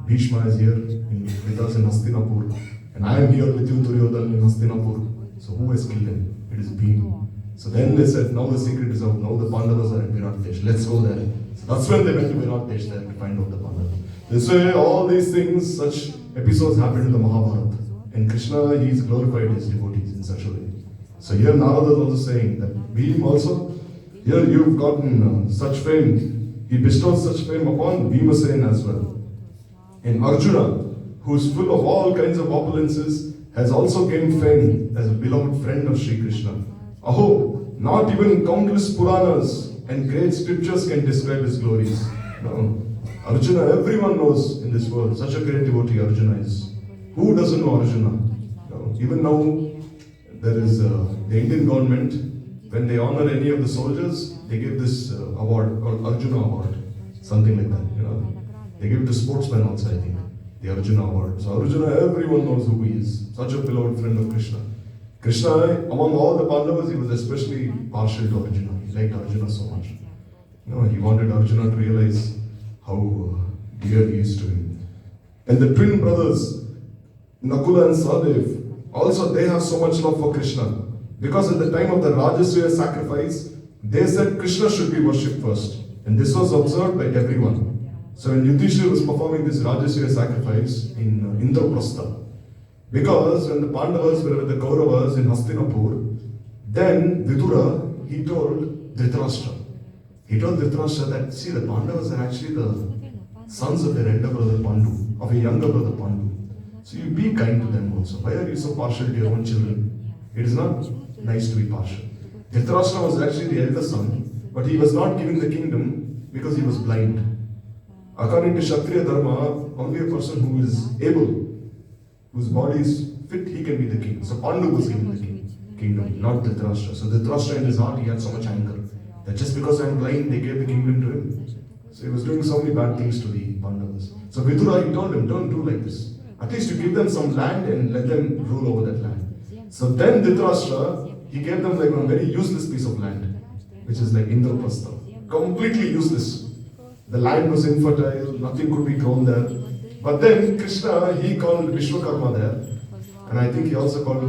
Bhishma is here with us in Hastinapur. And I am here with you, Duryodhana, in Hastinapur. So who has killed him? It is Bhim. So then they said, now the secret is out. Now the Pandavas are at Virat-Desh. Let's go there. So that's when they went to Virat-Desh there to find out the Pandavas. This way, all these things, such episodes happened in the Mahabharata. And Krishna, he is glorified his devotees in such a way. So here Narada is also saying that Bhim also, here you've gotten such fame. He bestowed such fame upon Bhimasen as well. And Arjuna, who is full of all kinds of opulences, has also gained fame as a beloved friend of Sri Krishna. Aho, not even countless Puranas and great scriptures can describe his glories. No. Arjuna, everyone knows in this world, such a great devotee Arjuna is. Who doesn't know Arjuna? No. Even now, there is the Indian government, when they honor any of the soldiers, they give this award called Arjuna Award. Something like that, They give it to sportsmen also, I think. The Arjuna Award. So Arjuna, everyone knows who he is. Such a beloved friend of Krishna. Krishna, among all the Pandavas, he was especially partial to Arjuna. He liked Arjuna so much. He wanted Arjuna to realize how dear he is to him. And the twin brothers, Nakula and Sahadev, also they have so much love for Krishna. Because at the time of the Rajasuya sacrifice, they said Krishna should be worshipped first. And this was observed by everyone. So when Yudhishthira was performing this Rajasuya sacrifice in Indraprastha, because when the Pandavas were with the Kauravas in Hastinapur, then Vidura, he told Dhritarashtra. He told Dhritarashtra that, see, the Pandavas are actually the sons of their elder brother Pandu, of a younger brother Pandu. So you be kind to them also. Why are you so partial to your own children? It is not nice to be partial. Dhritarashtra was actually the elder son, but he was not given the kingdom because he was blind. According to Kshatriya Dharma, only a person who is able, whose body is fit, he can be the king. So Pandu was given the kingdom, not Dhritarashtra. So Dhritarashtra in his heart, he had so much anger that just because I am blind, they gave the kingdom to him. So he was doing so many bad things to the Pandavas. So Vidura, he told him, don't do like this. At least you give them some land and let them rule over that land. So then Dhritarashtra, he gave them like a very useless piece of land, which is like Indraprastha. Completely useless. The land was infertile, nothing could be grown there. But then Krishna, he called Vishwakarma there. And I think he also called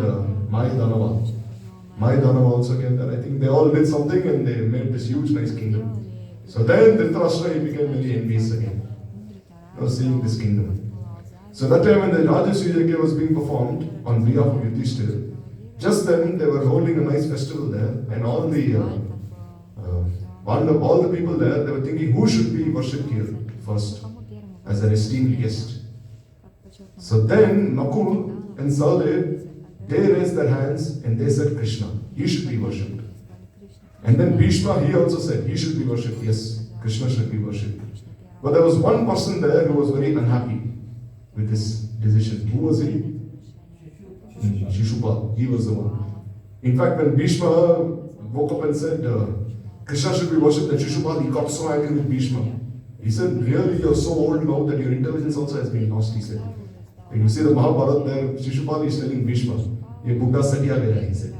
Maya Danava. Maya Danava also came there. I think they all did something and they made this huge nice kingdom. So then Dhritarashtra, he became very envious again. Seeing this kingdom. So that time when the Rajasuya Yajna was being performed on behalf of Yudhishthira, just then they were holding a nice festival there, and all the people there, they were thinking who should be worshipped here first as an esteemed guest. So then Nakul and Sahadev, they raised their hands and they said Krishna, he should be worshipped. And then Bhishma, he also said he should be worshipped. Yes, Krishna should be worshipped. But there was one person there who was very unhappy with this decision. Who was he? Shishupal. He was the one. In fact, when Bhishma woke up and said Krishna should be worshipped, and Shishupal, he got so angry with Bhishma. He said, really, you're so old now that your intelligence also has been lost, he said. And you see the Mahabharata there, Shishupal is telling Bhishma, ye Buddha satya gaya, he said.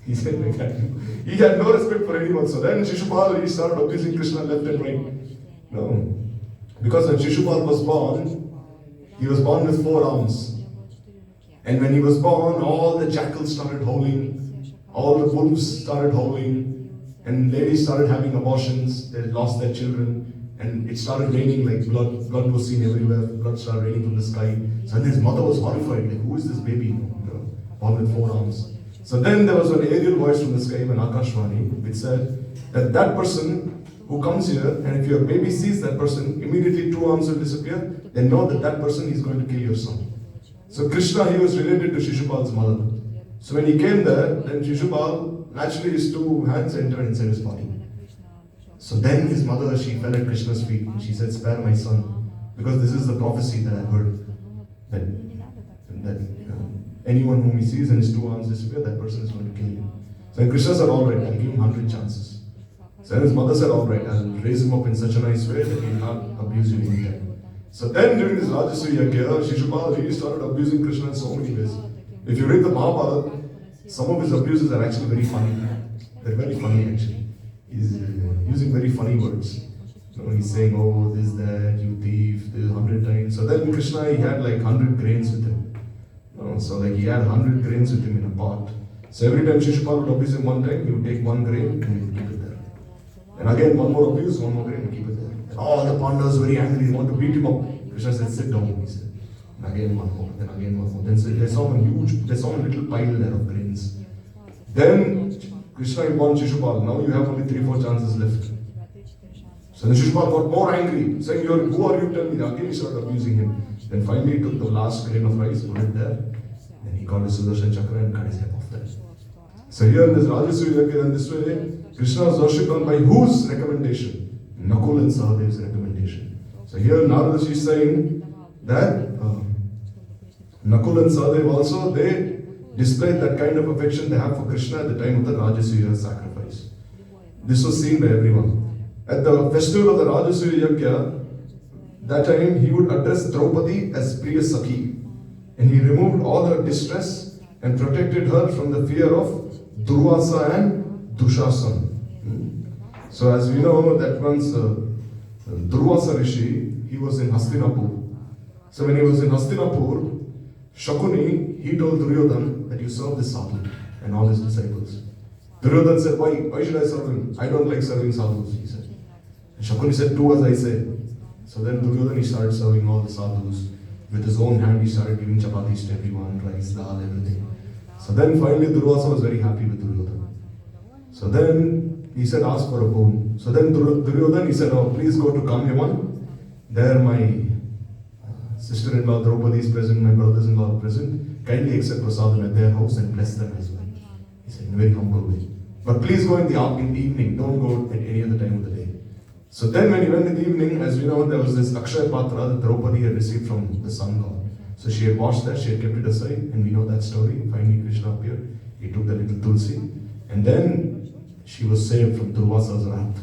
He said like that. He had no respect for anyone. So then Shishupal, he started abusing Krishna left and right. No. Because when Shishupal was born, he was born with 4 arms. And when he was born, all the jackals started howling, all the wolves started howling, and ladies started having abortions, they lost their children. and it started raining like blood. Blood was seen everywhere. Blood started raining from the sky. So then his mother was horrified, like, who is this baby? Born with 4 arms. So then there was an aerial voice from the sky, an Akashvani, which said that that person who comes here, and if your baby sees that person, immediately 2 arms will disappear, then know that that person is going to kill your son. So Krishna, he was related to Shishupal's mother. So when he came there, then Shishupal, naturally his 2 hands entered inside his body. So then his mother, she fell at Krishna's feet and she said, spare my son, because this is the prophecy that I heard, that anyone whom he sees and his 2 arms disappear, that person is going to kill him. So Krishna said, alright, I'll give him 100 chances. So his mother said, alright, I'll raise him up in such a nice way that he'll not abuse you anytime. So then during this Rajasuya Yagya, Shishupal really started abusing Krishna in so many ways. If you read the Mahabharata, some of his abuses are actually very funny. They're very funny actually. He's using very funny words. He's saying, oh, this, that, you thief, this 100 times. So then Krishna, he had like 100 grains with him. So like he had 100 grains with him in a pot. So every time Shishupal would abuse him one time, he would take 1 grain and he would keep it there. And again, 1 more abuse, 1 more grain and keep it there. And all the Pandavas very angry, they want to beat him up. Krishna said, sit down, he said. And again 1 more, then again 1 more. Then they saw a little pile there of grains. Then Krishna informed Shishupal, now you have only 3-4 chances left. So then Shishupal got more angry, saying, who are you, tell me? Again he started abusing him. Then finally he took the last grain of rice, put it there. Then he got his Sudarshan Chakra and cut his head off there. So here in this Rajasuya Yagya, in this way, Krishna was worshipped by whose recommendation? Nakul and Sahadev's recommendation. So here Narada is saying that Nakul and Sahadev also, they displayed that kind of affection they have for Krishna at the time of the Rajasuya sacrifice. This was seen by everyone. At the festival of the Rajasuya Yagya, that time he would address Draupadi as Priya Sakhi, and he removed all her distress and protected her from the fear of Durvasa and Dushasan. So as we know that once Durvasa Rishi, he was in Hastinapur. So when he was in Hastinapur, Shakuni, he told Duryodhan that you serve this sadhu and all his disciples. Duryodhan said, why should I serve him? I don't like serving sadhus, he said. And Shakuni said, do as I say. So then Duryodhan, he started serving all the sadhus. With his own hand, he started giving chapatis to everyone, rice, dal, everything. So then finally Durvasa was very happy with Duryodhan. So then he said, ask for a boon. So then Duryodhan, he said, oh, please go to Kamyavan. There my sister-in-law Draupadi is present, my brothers-in-law are present. Kindly accept prasadam at their house and bless them as well. He said in a very humble way. But please go in the evening, don't go at any other time of the day. So then when he went in the evening, as we know, there was this Akshaya Patra that Draupadi had received from the sun god. So she had washed that, she had kept it aside, and we know that story. Finally Krishna appeared, he took the little tulsi, and then she was saved from Durvasa's wrath.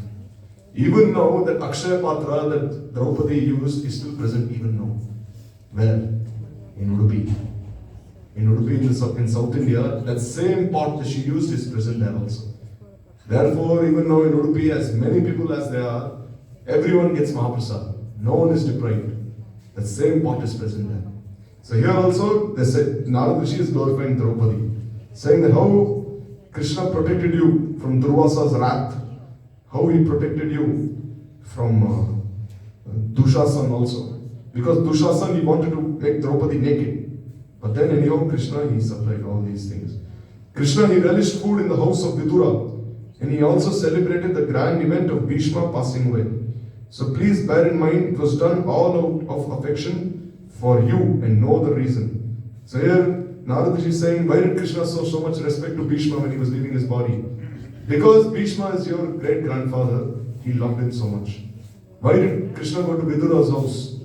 Even now, that Akshaya Patra that Draupadi used is still present even now. Where? In Udupi. In Udupi, in South India, that same pot that she used is present there also. Therefore, even now in Udupi, as many people as there are, everyone gets Mahaprasad. No one is deprived. That same pot is present there. So here also, they say, Narada Rishi is glorifying Draupadi, saying that how Krishna protected you from Durvasa's wrath, how he protected you from Dushasan also. Because Dushasan, he wanted to make Draupadi naked. But then anyhow, Krishna, he supplied all these things. Krishna, he relished food in the house of Vidura. And he also celebrated the grand event of Bhishma passing away. So please bear in mind, it was done all out of affection for you and no other reason. So here, Narada is saying, why did Krishna show so much respect to Bhishma when he was leaving his body? Because Bhishma is your great-grandfather, he loved him so much. Why did Krishna go to Vidura's house?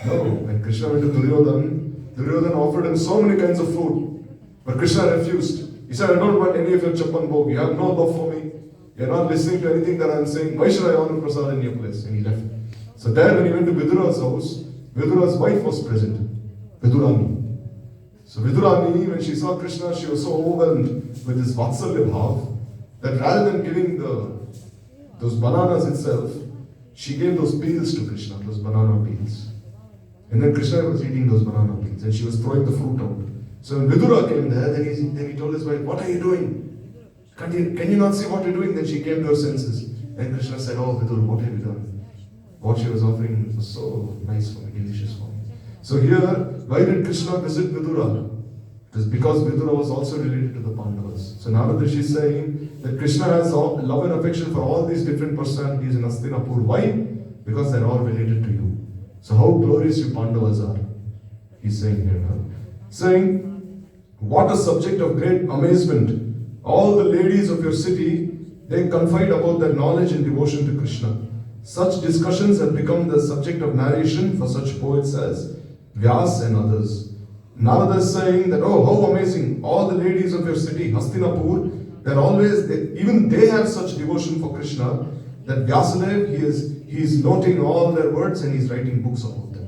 No, when Krishna went to Duryodhan offered him so many kinds of food. But Krishna refused. He said, I don't want any of your chapan bhog. You have no love for me. You're not listening to anything that I'm saying. Why should I honor prasad in your place? And he left. So there when he went to Vidura's house, Vidura's wife was present, Vidurani. So Vidurani, when she saw Krishna, she was so overwhelmed with this Vatsalya bhav that rather than giving those bananas itself, she gave those peels to Krishna, those banana peels. And then Krishna was eating those banana peels and she was throwing the fruit out. So when Vidura came there, then he told his wife, what are you doing? Can you not see what you're doing? Then she came to her senses. And Krishna said, oh Vidura, what have you done? what she was offering was so nice for me, delicious for me. So here, why did Krishna visit Vidura? It is because Vidura was also related to the Pandavas. So Narada Rishi is saying that Krishna has love and affection for all these different personalities in Hastinapur. Why? Because they're all related to you. So how glorious you Pandavas are. He's saying here now. Saying, what a subject of great amazement. All the ladies of your city, they confide about their knowledge and devotion to Krishna. Such discussions have become the subject of narration for such poets as Vyas and others. Narada is saying that, oh, how amazing, all the ladies of your city, Hastinapur, even they have such devotion for Krishna that Vyasadev, he is noting all their words and he's writing books about them.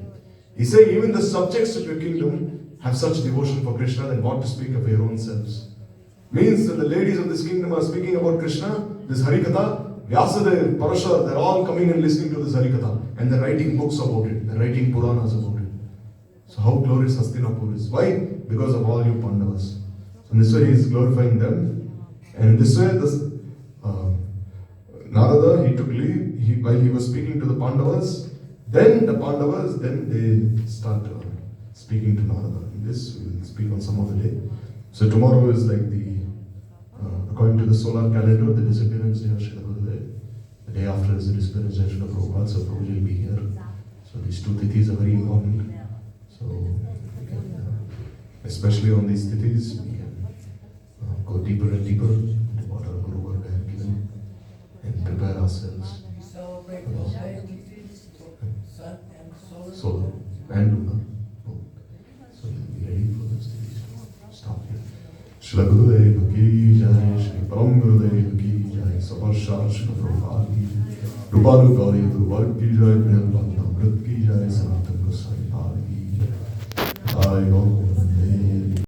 He's saying even the subjects of your kingdom have such devotion for Krishna, then what to speak of your own selves. Means that the ladies of this kingdom are speaking about Krishna, this Harikatha, Vyasadev, Parashar, they're all coming and listening to this Harikatha and they're writing books about it, they're writing Puranas about it. So how glorious Hastinapur is. Why? Because of all you Pandavas. So in this way he is glorifying them. And in this way, Narada, he took leave, while he was speaking to the Pandavas, then the Pandavas, they start speaking to Narada. This we will speak on some other day. So tomorrow is like according to the solar calendar, the disappearance day of Srila Gurudev. The day after is the disappearance day of Srila Prabhupada, so Prabhuji will be here. So these two tithis are very important. So, we can, especially on these tithis, we can go deeper and deeper into what our Guru Varga have given and prepare ourselves. We celebrate both entities, sun and solar. Solar and lunar. So we'll be ready for those tithis. Stop here. Shri Gurudev ki jai, Shri Param Gurudev ki jai, Sabarshar Shri Prabhupada ki jai, Rupalu Gauri Guru Varga ki jai, Prem Bhakta Amrit ki jai, Sanatan Goswami Pad ki jai. I go.